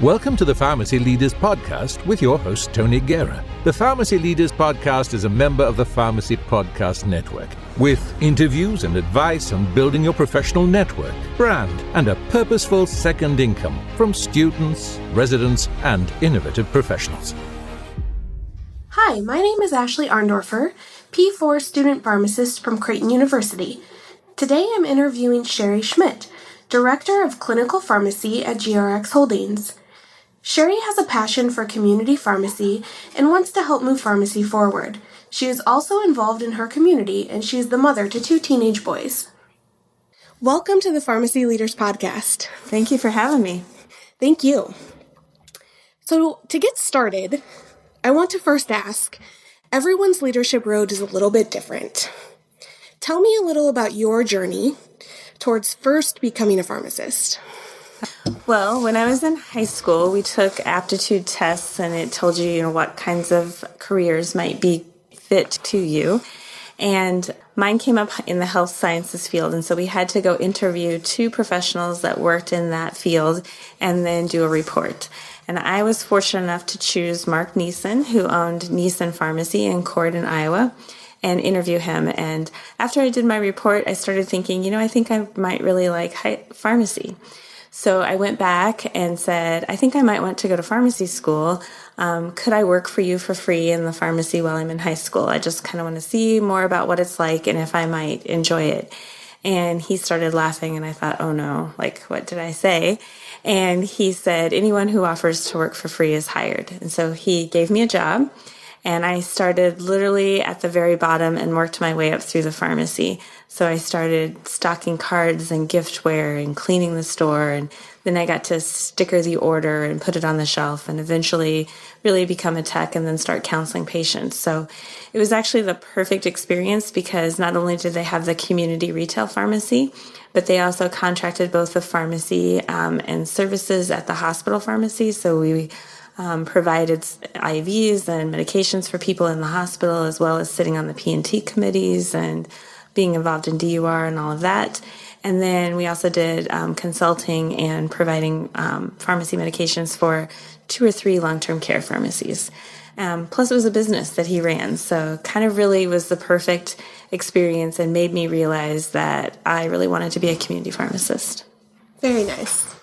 Welcome to the Pharmacy Leaders Podcast with your host, Tony Guerra. The Pharmacy Leaders Podcast is a member of the Pharmacy Podcast Network, with interviews and advice on building your professional network, brand, and a purposeful second income from students, residents, and innovative professionals. Hi, my name is Ashley Arndorfer, P4 student pharmacist from Creighton University. Today I'm interviewing Sherry Schmidt, Director of Clinical Pharmacy at GRX Holdings. Sherry has a passion for community pharmacy and wants to help move pharmacy forward. She is also involved in her community, and she is the mother to 2 teenage boys. Welcome to the Pharmacy Leaders Podcast. Thank you for having me. Thank you. So, to get started, I want to first ask, everyone's leadership road is a little bit different. Tell me a little about your journey towards first becoming a pharmacist. Well, when I was in high school, we took aptitude tests, and it told you, what kinds of careers might be fit to you. And mine came up in the health sciences field, and so we had to go interview 2 professionals that worked in that field and then do a report. And I was fortunate enough to choose Mark Neeson, who owned Neeson Pharmacy in Corydon, Iowa, and interview him. And after I did my report, I started thinking, I think I might really like pharmacy. So I went back and said, I think I might want to go to pharmacy school. Could I work for you for free in the pharmacy while I'm in high school? I just kind of want to see more about what it's like and if I might enjoy it. And he started laughing, and I thought, oh no, what did I say? And he said, anyone who offers to work for free is hired. And so he gave me a job. And I started literally at the very bottom and worked my way up through the pharmacy. So I started stocking cards and giftware and cleaning the store. And then I got to sticker the order and put it on the shelf, and eventually really become a tech and then start counseling patients. So it was actually the perfect experience, because not only did they have the community retail pharmacy, but they also contracted both the pharmacy and services at the hospital pharmacy. So we provided IVs and medications for people in the hospital, as well as sitting on the P&T committees and being involved in DUR and all of that. And then we also did consulting and providing pharmacy medications for 2 or 3 long-term care pharmacies. Plus, it was a business that he ran, so kind of really was the perfect experience and made me realize that I really wanted to be a community pharmacist. Very nice.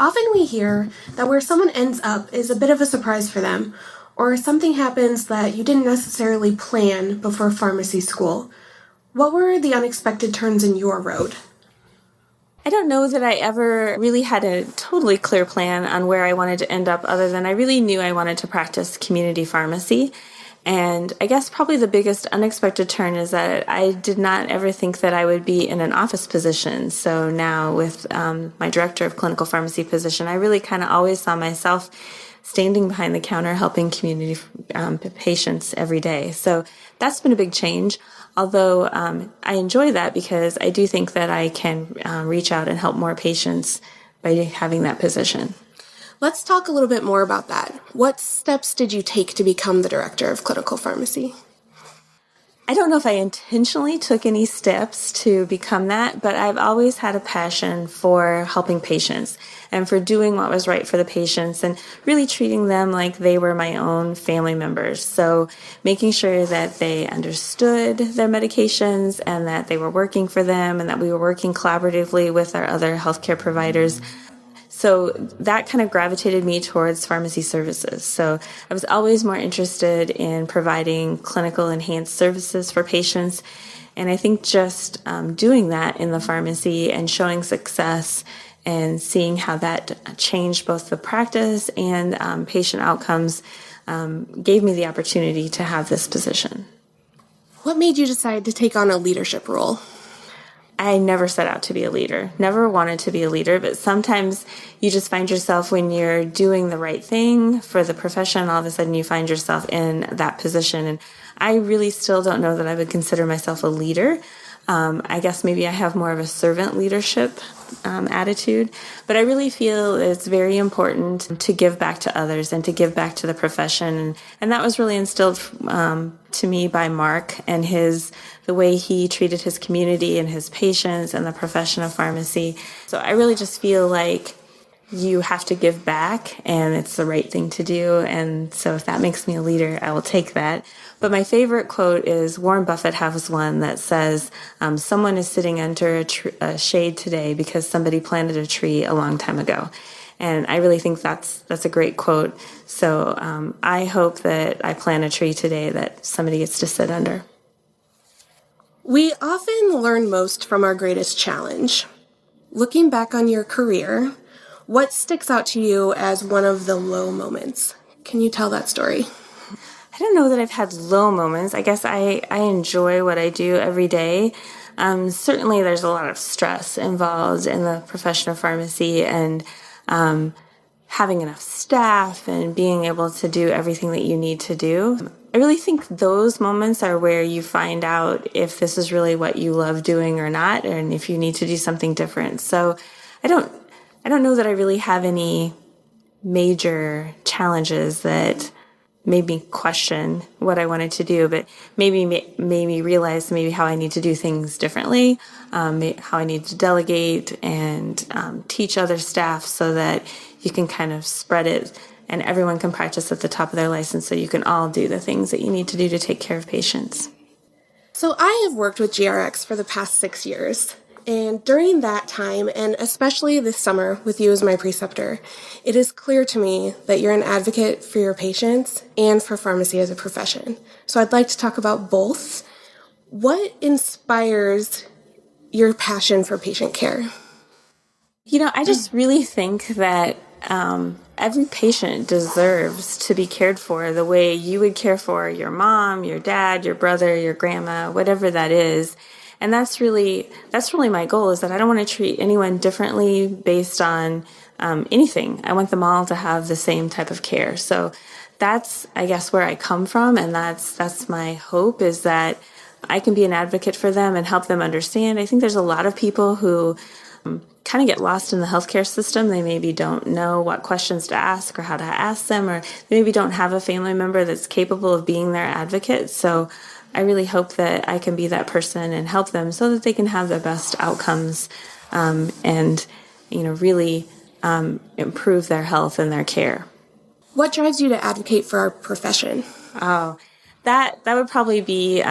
Often we hear that where someone ends up is a bit of a surprise for them, or something happens that you didn't necessarily plan before pharmacy school. What were the unexpected turns in your road? I don't know that I ever really had a totally clear plan on where I wanted to end up, other than I really knew I wanted to practice community pharmacy. And I guess probably the biggest unexpected turn is that I did not ever think that I would be in an office position. So now with my director of clinical pharmacy position, I really kind of always saw myself standing behind the counter helping community patients every day. So that's been a big change, although I enjoy that because I do think that I can reach out and help more patients by having that position. Let's talk a little bit more about that. What steps did you take to become the director of clinical pharmacy? I don't know if I intentionally took any steps to become that, but I've always had a passion for helping patients and for doing what was right for the patients and really treating them like they were my own family members. So making sure that they understood their medications and that they were working for them and that we were working collaboratively with our other healthcare providers. So that kind of gravitated me towards pharmacy services. So I was always more interested in providing clinical enhanced services for patients. And I think just doing that in the pharmacy and showing success and seeing how that changed both the practice and patient outcomes gave me the opportunity to have this position. What made you decide to take on a leadership role? I never set out to be a leader, never wanted to be a leader, but sometimes you just find yourself when you're doing the right thing for the profession, all of a sudden you find yourself in that position. And I really still don't know that I would consider myself a leader. I guess maybe I have more of a servant leadership attitude, but I really feel it's very important to give back to others and to give back to the profession. And that was really instilled to me by Mark and the way he treated his community and his patients and the profession of pharmacy. So I really just feel like you have to give back, and it's the right thing to do. And so if that makes me a leader, I will take that. But my favorite quote is Warren Buffett has one that says, someone is sitting under a shade today because somebody planted a tree a long time ago. And I really think that's a great quote. So I hope that I plant a tree today that somebody gets to sit under. We often learn most from our greatest challenge. Looking back on your career, what sticks out to you as one of the low moments? Can you tell that story? I don't know that I've had low moments. I guess I enjoy what I do every day. Certainly there's a lot of stress involved in the profession of pharmacy, and having enough staff and being able to do everything that you need to do. I really think those moments are where you find out if this is really what you love doing or not, and if you need to do something different. So I don't know that I really have any major challenges that made me question what I wanted to do, but maybe made me realize maybe how I need to do things differently, how I need to delegate and teach other staff so that you can kind of spread it and everyone can practice at the top of their license so you can all do the things that you need to do to take care of patients. So I have worked with GRX for the past 6 years. And during that time, and especially this summer with you as my preceptor, it is clear to me that you're an advocate for your patients and for pharmacy as a profession. So I'd like to talk about both. What inspires your passion for patient care? I just really think that every patient deserves to be cared for the way you would care for your mom, your dad, your brother, your grandma, whatever that is. And that's really my goal, is that I don't want to treat anyone differently based on anything. I want them all to have the same type of care. So that's, I guess, where I come from. And that's my hope, is that I can be an advocate for them and help them understand. I think there's a lot of people who kind of get lost in the healthcare system. They maybe don't know what questions to ask or how to ask them, or they maybe don't have a family member that's capable of being their advocate. So I really hope that I can be that person and help them so that they can have the best outcomes and really improve their health and their care. What drives you to advocate for our profession? Oh, that would probably be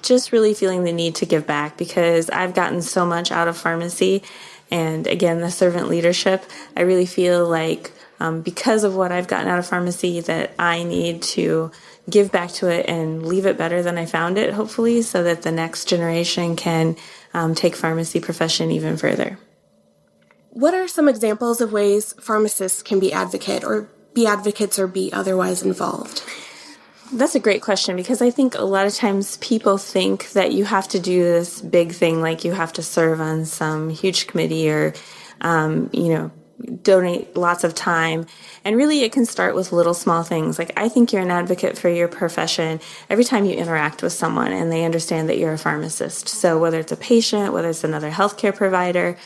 just really feeling the need to give back, because I've gotten so much out of pharmacy. And again, the servant leadership, I really feel like because of what I've gotten out of pharmacy, that I need to give back to it and leave it better than I found it, hopefully, so that the next generation can take pharmacy profession even further. What are some examples of ways pharmacists can be advocates or be otherwise involved? That's a great question, because I think a lot of times people think that you have to do this big thing, like you have to serve on some huge committee or, donate lots of time. And really it can start with little small things. Like, I think you're an advocate for your profession every time you interact with someone and they understand that you're a pharmacist. So whether it's a patient, whether it's another healthcare provider,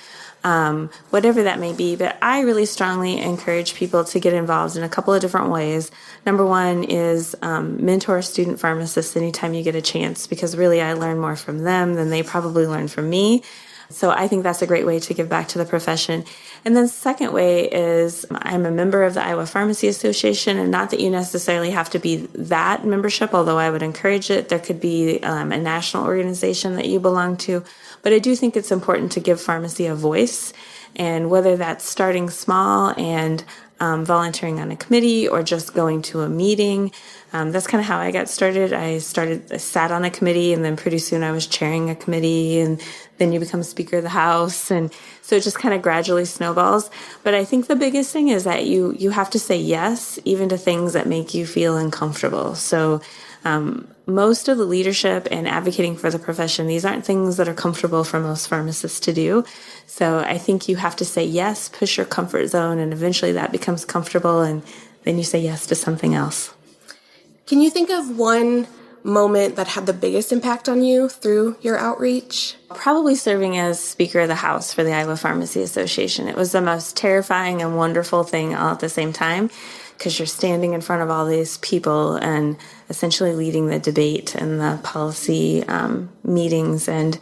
whatever that may be. But I really strongly encourage people to get involved in a couple of different ways. Number one is mentor student pharmacists anytime you get a chance, because really I learn more from them than they probably learn from me. So I think that's a great way to give back to the profession. And then the second way is I'm a member of the Iowa Pharmacy Association, and not that you necessarily have to be that membership, although I would encourage it. There could be a national organization that you belong to. But I do think it's important to give pharmacy a voice, and whether that's starting small and volunteering on a committee or just going to a meeting. That's kind of how I got started. I sat on a committee, and then pretty soon I was chairing a committee, and then you become Speaker of the House. And so it just kind of gradually snowballs. But I think the biggest thing is that you have to say yes, even to things that make you feel uncomfortable. So most of the leadership and advocating for the profession, these aren't things that are comfortable for most pharmacists to do. So I think you have to say yes, push your comfort zone, and eventually that becomes comfortable, and then you say yes to something else. Can you think of one moment that had the biggest impact on you through your outreach? Probably serving as Speaker of the House for the Iowa Pharmacy Association. It was the most terrifying and wonderful thing all at the same time, because you're standing in front of all these people and essentially leading the debate and the policy meetings. And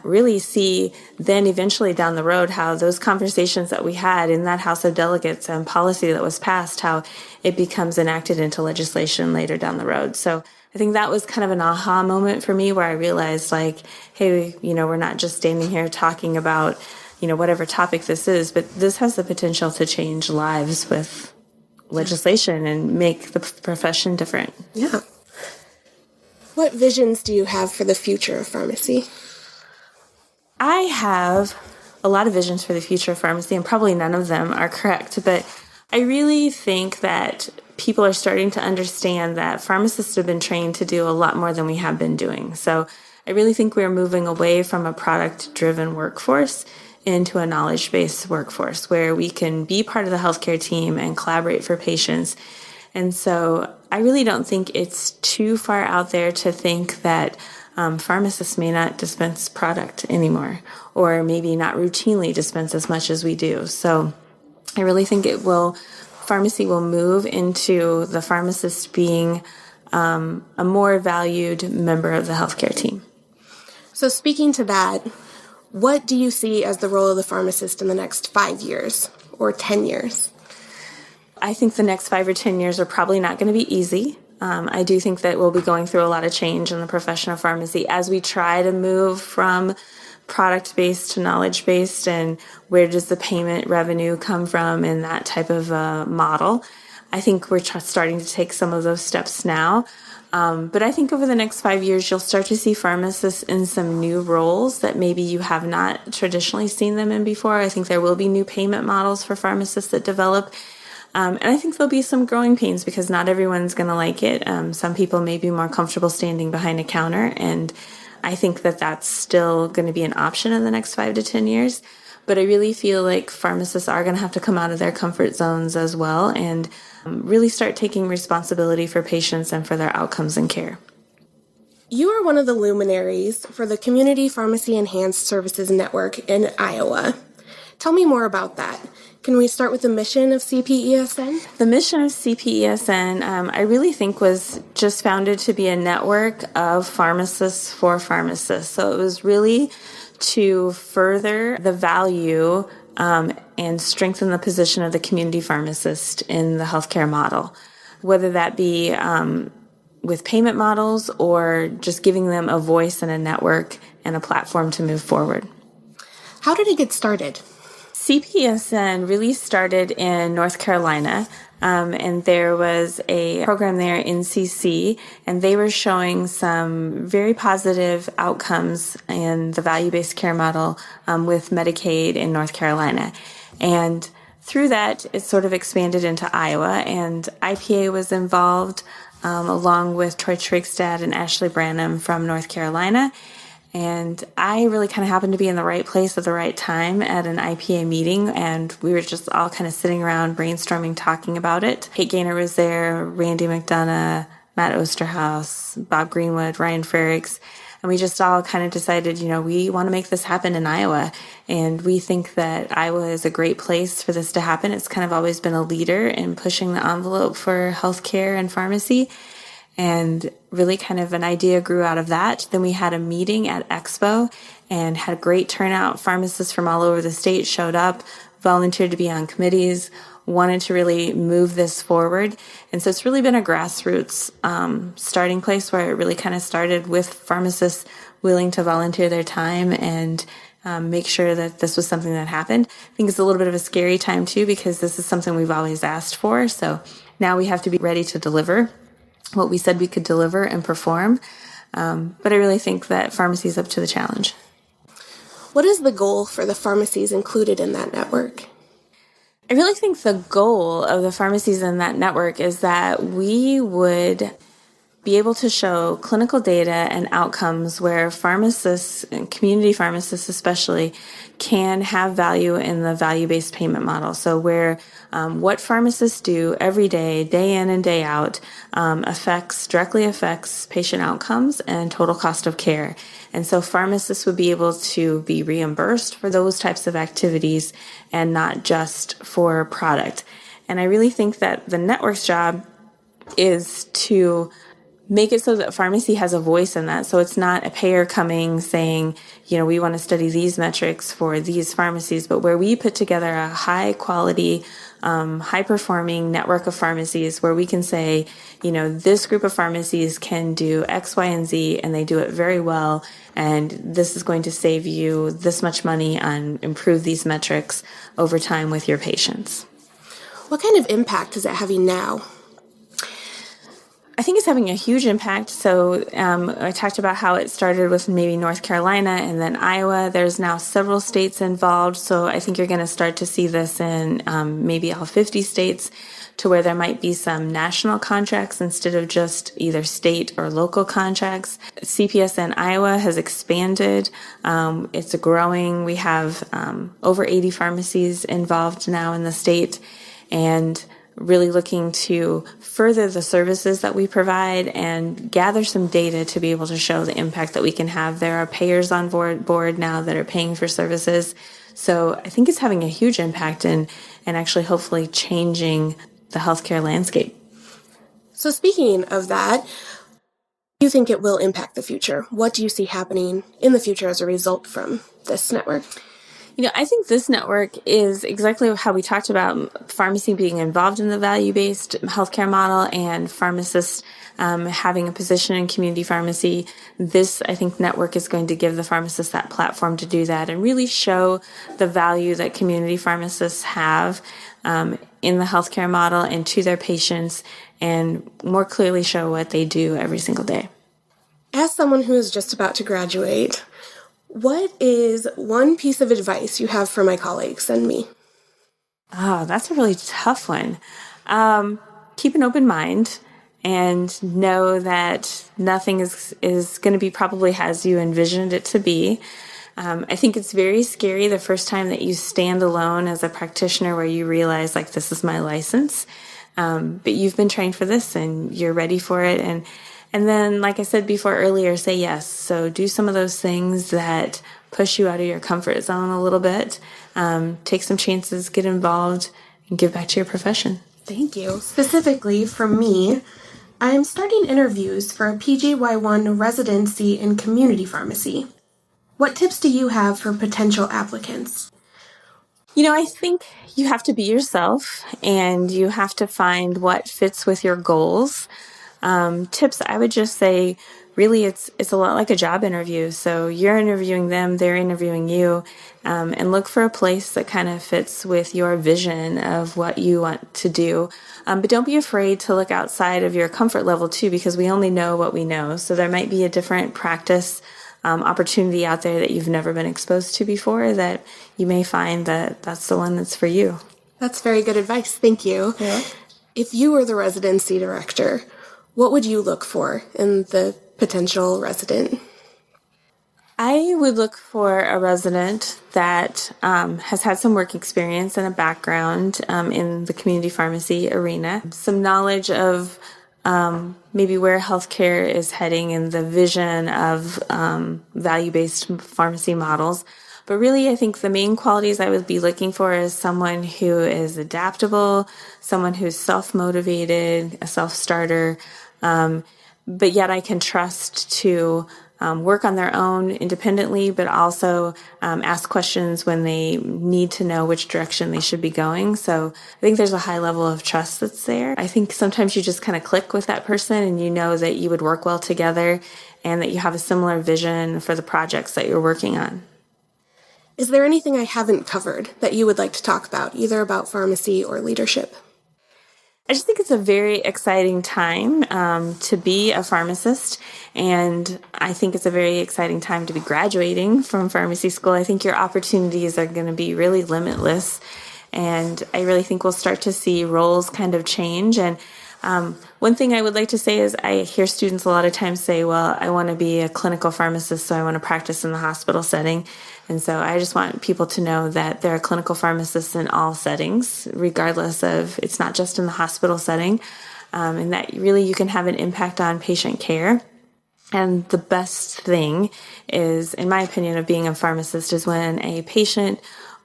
really see then eventually down the road how those conversations that we had in that House of Delegates and policy that was passed, how it becomes enacted into legislation later down the road. So I think that was kind of an aha moment for me where I realized like, hey, we're not just standing here talking about, whatever topic this is, but this has the potential to change lives with legislation and make the profession different. Yeah. What visions do you have for the future of pharmacy? I have a lot of visions for the future of pharmacy, and probably none of them are correct, but I really think that people are starting to understand that pharmacists have been trained to do a lot more than we have been doing. So I really think we're moving away from a product-driven workforce into a knowledge-based workforce where we can be part of the healthcare team and collaborate for patients. And so I really don't think it's too far out there to think that pharmacists may not dispense product anymore, or maybe not routinely dispense as much as we do. So I really think pharmacy will move into the pharmacist being a more valued member of the healthcare team. So speaking to that, what do you see as the role of the pharmacist in the next 5 years or 10 years? I think the next 5 or 10 years are probably not going to be easy. I do think that we'll be going through a lot of change in the profession of pharmacy as we try to move from product-based to knowledge-based, and where does the payment revenue come from in that type of model. I think we're starting to take some of those steps now. But I think over the next 5 years, you'll start to see pharmacists in some new roles that maybe you have not traditionally seen them in before. I think there will be new payment models for pharmacists that develop. And I think there'll be some growing pains because not everyone's going to like it. Some people may be more comfortable standing behind a counter, and I think that that's still going to be an option in the next 5 to 10 years. But I really feel like pharmacists are going to have to come out of their comfort zones as well and really start taking responsibility for patients and for their outcomes and care. You are one of the luminaries for the Community Pharmacy Enhanced Services Network in Iowa. Tell me more about that. Can we start with the mission of CPESN? The mission of CPESN, I really think, was just founded to be a network of pharmacists for pharmacists. So it was really to further the value and strengthen the position of the community pharmacist in the healthcare model, whether that be with payment models or just giving them a voice and a network and a platform to move forward. How did it get started? CPESN really started in North Carolina, and there was a program there, NCC, and they were showing some very positive outcomes in the value-based care model with Medicaid in North Carolina. And through that, it sort of expanded into Iowa, and IPA was involved along with Troy Trigstad and Ashley Branham from North Carolina. And I really kind of happened to be in the right place at the right time at an IPA meeting, and we were just all kind of sitting around brainstorming, talking about it. Kate Gaynor was there, Randy McDonough, Matt Osterhaus, Bob Greenwood, Ryan Frericks, and we just all kind of decided, we want to make this happen in Iowa, and we think that Iowa is a great place for this to happen. It's kind of always been a leader in pushing the envelope for healthcare and pharmacy. And really kind of an idea grew out of that. Then we had a meeting at Expo and had a great turnout. Pharmacists from all over the state showed up, volunteered to be on committees, wanted to really move this forward. And so it's really been a grassroots starting place where it really kind of started with pharmacists willing to volunteer their time and make sure that this was something that happened. I think it's a little bit of a scary time too because this is something we've always asked for. So now we have to be ready to deliver what we said we could deliver and perform. But I really think that pharmacy is up to the challenge. What is the goal for the pharmacies included in that network? I really think the goal of the pharmacies in that network is that we would be able to show clinical data and outcomes where pharmacists, and community pharmacists especially, can have value in the value-based payment model. So where what pharmacists do every day, day in and day out, directly affects patient outcomes and total cost of care. And so pharmacists would be able to be reimbursed for those types of activities and not just for product. And I really think that the network's job is to make it so that pharmacy has a voice in that. So it's not a payer coming saying, we want to study these metrics for these pharmacies, but where we put together a high quality, high performing network of pharmacies where we can say, this group of pharmacies can do X, Y, and Z, and they do it very well. And this is going to save you this much money and improve these metrics over time with your patients. What kind of impact is it having now? I think it's having a huge impact. So I talked about how it started with maybe North Carolina and then Iowa. There's now several states involved. So I think you're going to start to see this in maybe all 50 states, to where there might be some national contracts instead of just either state or local contracts. CPS in Iowa has expanded. It's growing. We have over 80 pharmacies involved now in the state, and really looking to further the services that we provide and gather some data to be able to show the impact that we can have. There are payers on board now that are paying for services. So I think it's having a huge impact and actually hopefully changing the healthcare landscape. So speaking of that, do you think it will impact the future? What do you see happening in the future as a result from this network? I think this network is exactly how we talked about pharmacy being involved in the value-based healthcare model and pharmacists having a position in community pharmacy. This, I think, network is going to give the pharmacists that platform to do that and really show the value that community pharmacists have in the healthcare model and to their patients, and more clearly show what they do every single day. As someone who is just about to graduate, what is one piece of advice you have for my colleagues and me? Oh, that's a really tough one. Keep an open mind and know that nothing is going to be probably as you envisioned it to be. I think it's very scary the first time that you stand alone as a practitioner where you realize, this is my license. But you've been trained for this and you're ready for it. And then, like I said before earlier, say yes. So do some of those things that push you out of your comfort zone a little bit. Take some chances, get involved, and give back to your profession. Thank you. Specifically for me, I am starting interviews for a PGY1 residency in community pharmacy. What tips do you have for potential applicants? I think you have to be yourself and you have to find what fits with your goals. Tips, I would just say, really, it's a lot like a job interview. So you're interviewing them, they're interviewing you, and look for a place that kind of fits with your vision of what you want to do. But don't be afraid to look outside of your comfort level too, because we only know what we know. So there might be a different practice opportunity out there that you've never been exposed to before that you may find that that's the one that's for you. That's very good advice. Thank you. Yeah. If you were the residency director, what would you look for in the potential resident? I would look for a resident that has had some work experience and a background in the community pharmacy arena, some knowledge of maybe where healthcare is heading and the vision of value-based pharmacy models. But really, I think the main qualities I would be looking for is someone who is adaptable, someone who's self-motivated, a self-starter, but yet I can trust to work on their own independently, but also ask questions when they need to know which direction they should be going. So I think there's a high level of trust that's there. I think sometimes you just kind of click with that person and you know that you would work well together and that you have a similar vision for the projects that you're working on. Is there anything I haven't covered that you would like to talk about, either about pharmacy or leadership? I just think it's a very exciting time to be a pharmacist, and I think it's a very exciting time to be graduating from pharmacy school. I think your opportunities are going to be really limitless, and I really think we'll start to see roles kind of change. And one thing I would like to say is I hear students a lot of times say, well, I want to be a clinical pharmacist, so I want to practice in the hospital setting. And so I just want people to know that there are clinical pharmacists in all settings, regardless of, it's not just in the hospital setting, and that really you can have an impact on patient care. And the best thing is, in my opinion, of being a pharmacist is when a patient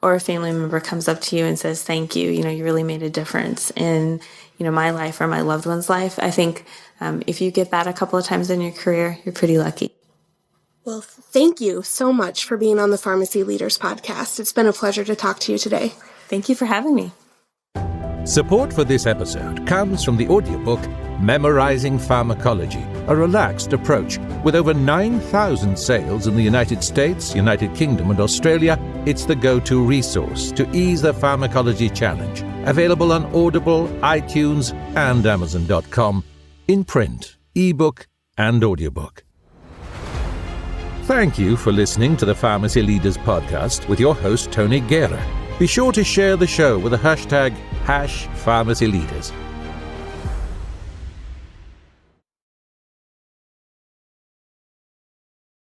or a family member comes up to you and says, thank you, you really made a difference in, my life or my loved one's life. I think if you get that a couple of times in your career, you're pretty lucky. Well, thank you so much for being on the Pharmacy Leaders Podcast. It's been a pleasure to talk to you today. Thank you for having me. Support for this episode comes from the audiobook Memorizing Pharmacology, a relaxed approach. With over 9,000 sales in the United States, United Kingdom, and Australia, it's the go-to resource to ease the pharmacology challenge. Available on Audible, iTunes, and Amazon.com, in print, ebook, and audiobook. Thank you for listening to the Pharmacy Leaders Podcast with your host, Tony Guerra. Be sure to share the show with the hashtag #PharmacyLeaders.